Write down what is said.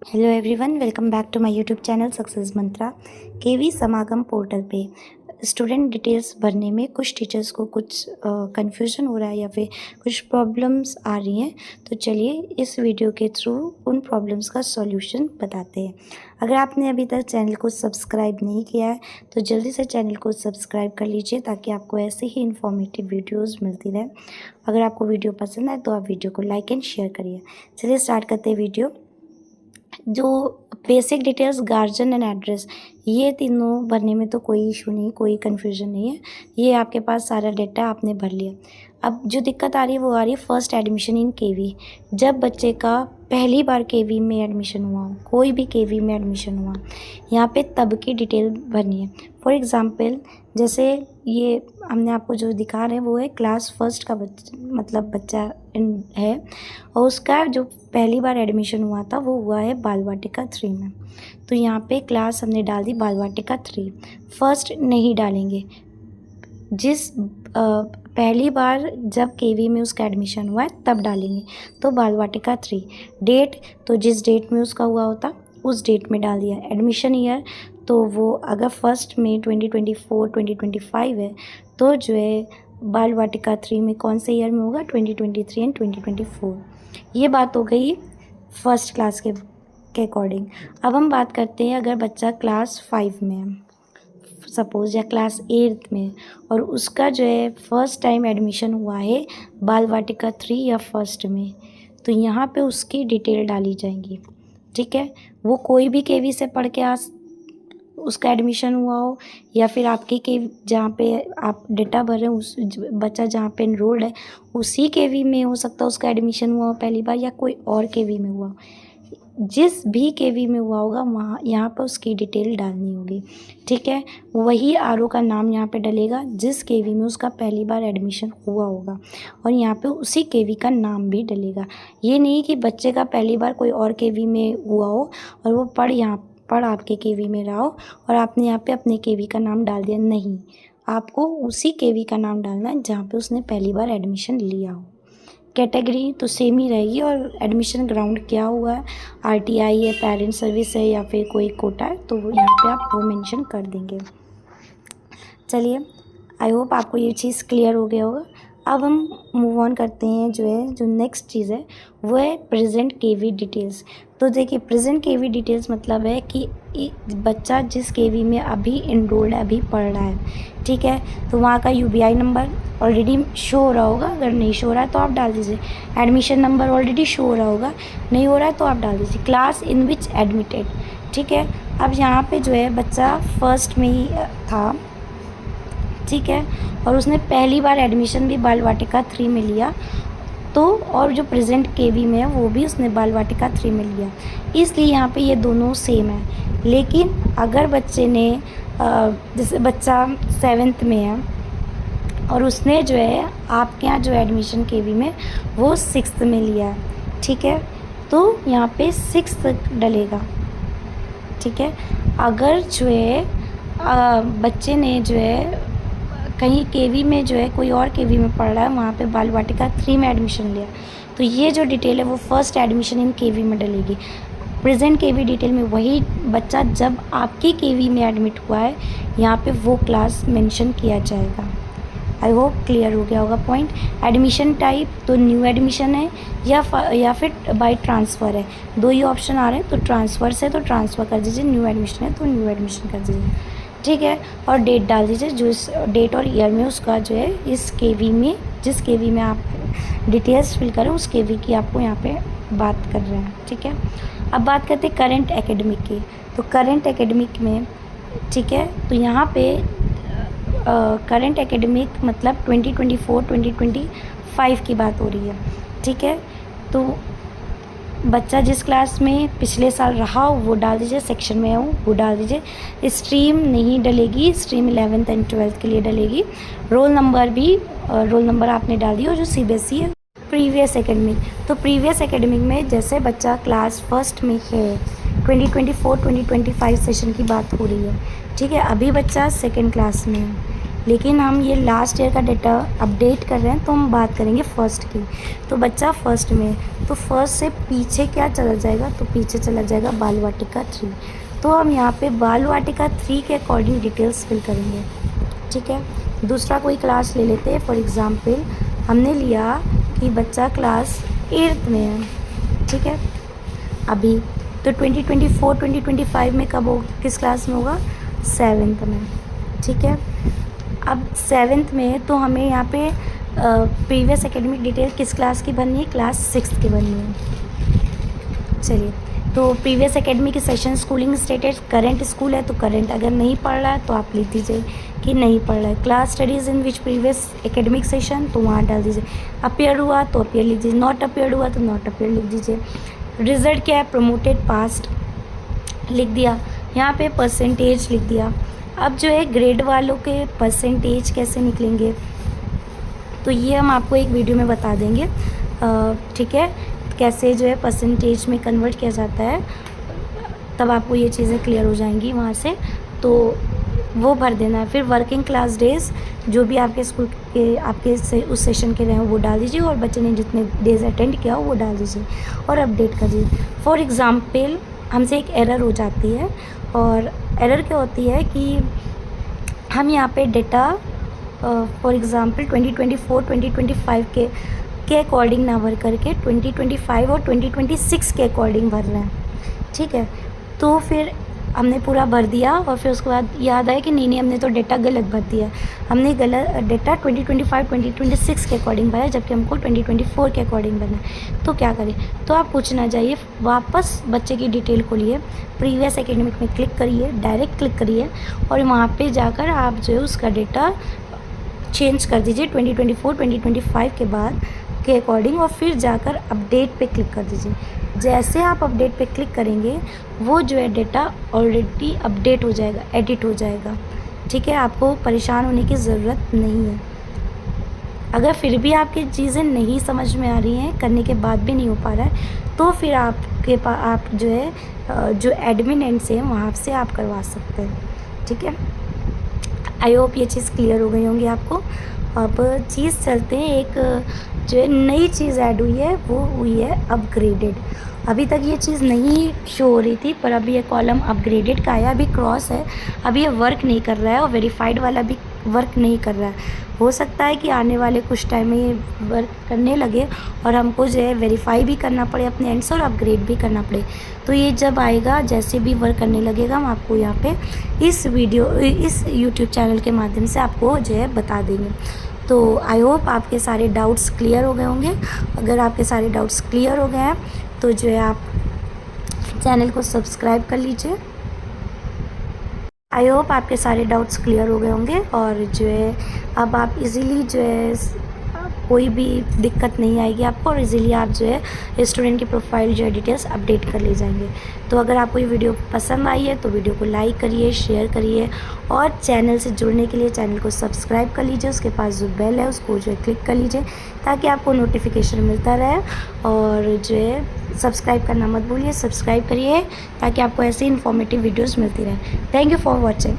Hello everyone, welcome back to my YouTube channel success mantra. KV Samagam portal पे student details भरने में कुछ teachers को कुछ कन्फ्यूजन हो रहा है या फिर कुछ प्रॉब्लम्स आ रही हैं। तो चलिए इस वीडियो के थ्रू उन प्रॉब्लम्स का सॉल्यूशन बताते हैं। अगर आपने अभी तक चैनल को सब्सक्राइब नहीं किया है तो जल्दी से चैनल को सब्सक्राइब कर लीजिए ताकि आपको ऐसे ही इन्फॉर्मेटिव वीडियोज़ मिलती रहे। अगर आपको वीडियो पसंद आए तो आप वीडियो को लाइक एंड शेयर करिए। चलिए स्टार्ट करते हैं वीडियो। जो basic details, guardian and address, ये तीनों भरने में तो कोई इशू नहीं, कोई कन्फ्यूजन नहीं है। ये आपके पास सारा डेटा आपने भर लिया। अब जो दिक्कत आ रही है वो आ रही है फर्स्ट एडमिशन इन केवी। जब बच्चे का पहली बार केवी में एडमिशन हुआ हो, कोई भी केवी में एडमिशन हुआ, यहाँ पे तब की डिटेल भरनी है। फॉर एग्ज़ाम्पल जैसे ये हमने आपको जो दिखा रहे हैं वो है क्लास फर्स्ट का बच्चा है और उसका जो पहली बार एडमिशन हुआ था वो हुआ है बाल वाटिका 3 में। तो यहाँ पे क्लास हमने डाल दी बाल वाटिका 3, फर्स्ट नहीं डालेंगे। जिस पहली बार जब केवी में उसका एडमिशन हुआ है तब डालेंगे, तो बाल वाटिका 3। डेट तो जिस डेट में उसका हुआ होता उस डेट में डाल दिया। एडमिशन ईयर तो वो अगर फर्स्ट में 2024-2025 है तो जो है बाल वाटिका 3 में कौन से ईयर में होगा, 2023 एंड 2024। ये बात हो गई फर्स्ट क्लास के अकॉर्डिंग। अब हम बात करते हैं अगर बच्चा क्लास 5 में है सपोज़ या क्लास 8 में और उसका जो है फर्स्ट टाइम एडमिशन हुआ है बाल वाटिका 3 या फर्स्ट में, तो यहाँ पे उसकी डिटेल डाली जाएंगी। ठीक है, वो कोई भी केवी से पढ़ के उसका एडमिशन हुआ हो या फिर आपके के जहाँ पे आप डेटा भर रहे हैं उस बच्चा जहाँ पे एनरोल्ड है उसी केवी में हो सकता है उसका एडमिशन हुआ हो पहली बार, या कोई और केवी में हुआ हो। जिस भी केवी में हुआ होगा वहाँ यहाँ पर उसकी डिटेल डालनी होगी। ठीक है, वही आरओ का नाम यहाँ पे डलेगा जिस केवी में उसका पहली बार एडमिशन हुआ होगा और यहाँ पे उसी केवी का नाम भी डलेगा। ये नहीं कि बच्चे का पहली बार कोई और केवी में हुआ हो और वो पढ़ आपके केवी में रहा हो और आपने यहाँ पे अपने केवी का नाम डाल दिया। नहीं, आपको उसी केवी का नाम डालना है जहाँ पे उसने पहली बार एडमिशन लिया हो। कैटेगरी तो सेम ही रहेगी और एडमिशन ग्राउंड क्या हुआ है, आरटीआई है, पेरेंट सर्विस है या फिर कोई कोटा है, तो यहाँ पे आप वो मेंशन कर देंगे। चलिए, आई होप आपको ये चीज़ क्लियर हो गया होगा। अब हम मूव ऑन करते हैं जो नेक्स्ट चीज़ है वो है प्रेजेंट केवी डिटेल्स। तो देखिए प्रेजेंट केवी डिटेल्स मतलब है कि बच्चा जिस केवी में अभी इनरोल्ड है, अभी पढ़ रहा है। ठीक है, तो वहाँ का यूबीआई नंबर ऑलरेडी शो हो रहा होगा, अगर नहीं शो हो रहा है तो आप डाल दीजिए। एडमिशन नंबर ऑलरेडी शो हो रहा होगा, नहीं हो रहा है तो आप डाल दीजिए। Class in which admitted. ठीक है, अब यहाँ पे जो है बच्चा फर्स्ट में ही था, ठीक है, और उसने पहली बार एडमिशन भी बाल वाटिका 3 में लिया, तो और जो प्रेजेंट केवी में है वो भी उसने बाल वाटिका 3 में लिया, इसलिए यहाँ पे ये दोनों सेम है। लेकिन अगर बच्चे ने जैसे बच्चा 7th में है और उसने जो है आपके यहाँ जो एडमिशन केवी में वो 6th में लिया है, ठीक है, तो यहाँ पे 6th डलेगा। ठीक है, अगर जो है बच्चे ने जो है कहीं केवी में जो है कोई और केवी में पढ़ रहा है, वहाँ पे बाल वाटिका 3 में एडमिशन लिया, तो ये जो डिटेल है वो फर्स्ट एडमिशन इन केवी में डलेगी। प्रेजेंट केवी डिटेल में वही बच्चा जब आपकी केवी में एडमिट हुआ है यहाँ पे वो क्लास मेंशन किया जाएगा। आई होप क्लियर हो गया होगा पॉइंट। एडमिशन टाइप तो न्यू एडमिशन है या फिर बाय ट्रांसफ़र है, दो ही ऑप्शन आ रहे हैं। तो ट्रांसफ़र से तो ट्रांसफ़र कर दीजिए, न्यू एडमिशन है तो न्यू एडमिशन कर दीजिए। ठीक है, और डेट डाल दीजिए, जो इस डेट और ईयर में उसका जो है इस केवी में, जिस केवी में आप डिटेल्स फिल करें उस केवी की आपको यहाँ पे बात कर रहे हैं। ठीक है, अब बात करते हैं करंट एकेडमिक की। तो करंट एकेडमिक में, ठीक है, तो यहाँ पे करंट एकेडमिक मतलब 2024-2025 की बात हो रही है। ठीक है, तो बच्चा जिस क्लास में पिछले साल रहा हो वो डाल दीजिए, सेक्शन में हो वो डाल दीजिए। स्ट्रीम नहीं डलेगी, स्ट्रीम 11th एंड 12th के लिए डलेगी। रोल नंबर भी रोल नंबर आपने डाल दिया जो सीबीएसई है। प्रीवियस एकेडमिक, तो प्रीवियस एकेडमिक में जैसे बच्चा क्लास फर्स्ट में है, 2024-2025 सेशन की बात हो रही है। ठीक है, अभी बच्चा सेकेंड क्लास में है, लेकिन हम ये लास्ट ईयर का डेटा अपडेट कर रहे हैं, तो हम बात करेंगे फर्स्ट की। तो बच्चा फर्स्ट में, तो फर्स्ट से पीछे क्या चला जाएगा, तो पीछे चला जाएगा बाल वाटिका 3। तो हम यहाँ पे बाल वाटिका 3 के अकॉर्डिंग डिटेल्स फिल करेंगे, ठीक है। दूसरा कोई क्लास ले लेते हैं। फॉर एग्ज़ाम्पल हमने लिया कि बच्चा क्लास 8th में है, ठीक है। अभी तो 2024-2025 में कब हो, किस क्लास में होगा, 7th में, ठीक है। अब 7th में तो हमें यहाँ पे प्रीवियस एकेडमिक डिटेल किस क्लास की भरनी है, क्लास 6th की भरनी है। चलिए, तो previous academic session schooling status current school है, तो करंट अगर नहीं पढ़ रहा है तो आप लिख दीजिए कि नहीं पढ़ रहा है। क्लास स्टडीज़ इन विच प्रीवियस एकेडमिक सेशन, तो वहाँ डाल दीजिए। अपेयर हुआ तो अपेयर लिख दीजिए, नॉट अपेयर हुआ तो नॉट अपेयर लिख दीजिए। रिज़ल्ट क्या है, प्रमोटेड पास्ट लिख दिया। यहाँ पे परसेंटेज लिख दिया। अब जो है ग्रेड वालों के परसेंटेज कैसे निकलेंगे, तो ये हम आपको एक वीडियो में बता देंगे, ठीक है, कैसे जो है परसेंटेज में कन्वर्ट किया जाता है, तब आपको ये चीज़ें क्लियर हो जाएंगी वहाँ से, तो वो भर देना है। फिर वर्किंग क्लास डेज़ जो भी आपके स्कूल के आपके उस सेशन के रहे हो वो डाल दीजिए, और बच्चे ने जितने डेज़ अटेंड किया हो वो डाल दीजिए और अपडेट कर दीजिए। फॉर एग्ज़ाम्पल हमसे एक एरर हो जाती है, और एरर क्या होती है कि हम यहाँ पे डेटा फॉर एग्ज़ाम्पल 2024-2025 के अकॉर्डिंग ना भर करके 2025 और 2026 के अकॉर्डिंग भर रहे हैं, ठीक है। तो फिर हमने पूरा भर दिया, और फिर उसके बाद याद आया कि नहीं हमने तो डेटा गलत भर दिया, हमने गलत डेटा 2025-2026 के अकॉर्डिंग भरा, जबकि हमको 2024 के अकॉर्डिंग भरना है। तो क्या करें, तो आप कुछ ना जाइए, वापस बच्चे की डिटेल खोलिए, प्रीवियस एकेडमिक में क्लिक करिए, डायरेक्ट क्लिक करिए, और वहाँ पर जाकर आप जो है उसका डेटा चेंज कर दीजिए 2024-2025 के बाद के अकॉर्डिंग, और फिर जाकर अपडेट पे क्लिक कर दीजिए। जैसे आप अपडेट पे क्लिक करेंगे वो जो है डेटा ऑलरेडी अपडेट हो जाएगा, एडिट हो जाएगा, ठीक है। आपको परेशान होने की ज़रूरत नहीं है। अगर फिर भी आपकी चीज़ें नहीं समझ में आ रही हैं, करने के बाद भी नहीं हो पा रहा है, तो फिर आपके पास आप जो है जो एडमिन एंड से वहाँ से आप करवा सकते हैं, ठीक है। आई होप ये चीज़ क्लियर हो गई होंगी आपको। अब चीज़ चलते हैं, एक जो है नई चीज़ ऐड हुई है वो हुई है अपग्रेडेड। अभी तक ये चीज़ नहीं शो हो रही थी, पर अभी ये कॉलम अपग्रेडेड का आया, अभी क्रॉस है, अभी ये वर्क नहीं कर रहा है, और वेरीफाइड वाला भी वर्क नहीं कर रहा है। हो सकता है कि आने वाले कुछ टाइम में ये वर्क करने लगे और हमको जो है वेरीफाई भी करना पड़े अपने एंड से, और अपग्रेड भी करना पड़े। तो ये जब आएगा, जैसे भी वर्क करने लगेगा, हम आपको यहाँ पे इस यूट्यूब चैनल के माध्यम से आपको जो है बता देंगे। तो आई होप आपके सारे डाउट्स क्लियर हो गए होंगे। अगर आपके सारे डाउट्स क्लियर हो गए हैं तो जो है आप चैनल को सब्सक्राइब कर लीजिए। आई होप आपके सारे डाउट्स क्लियर हो गए होंगे, और जो है अब आप इजीली जो है कोई भी दिक्कत नहीं आएगी आपको, और इजीली आप जो है स्टूडेंट की प्रोफाइल जो है डिटेल्स अपडेट कर ले जाएंगे। तो अगर आपको ये वीडियो पसंद आई है तो वीडियो को लाइक करिए, शेयर करिए, और चैनल से जुड़ने के लिए चैनल को सब्सक्राइब कर लीजिए। उसके पास जो बेल है उसको जो है क्लिक कर लीजिए, ताकि आपको नोटिफिकेशन मिलता रहे। और जो है सब्सक्राइब करना मत भूलिए, सब्सक्राइब करिए ताकि आपको ऐसी इन्फॉर्मेटिव वीडियोज़ मिलती रहे। Thank you for watching.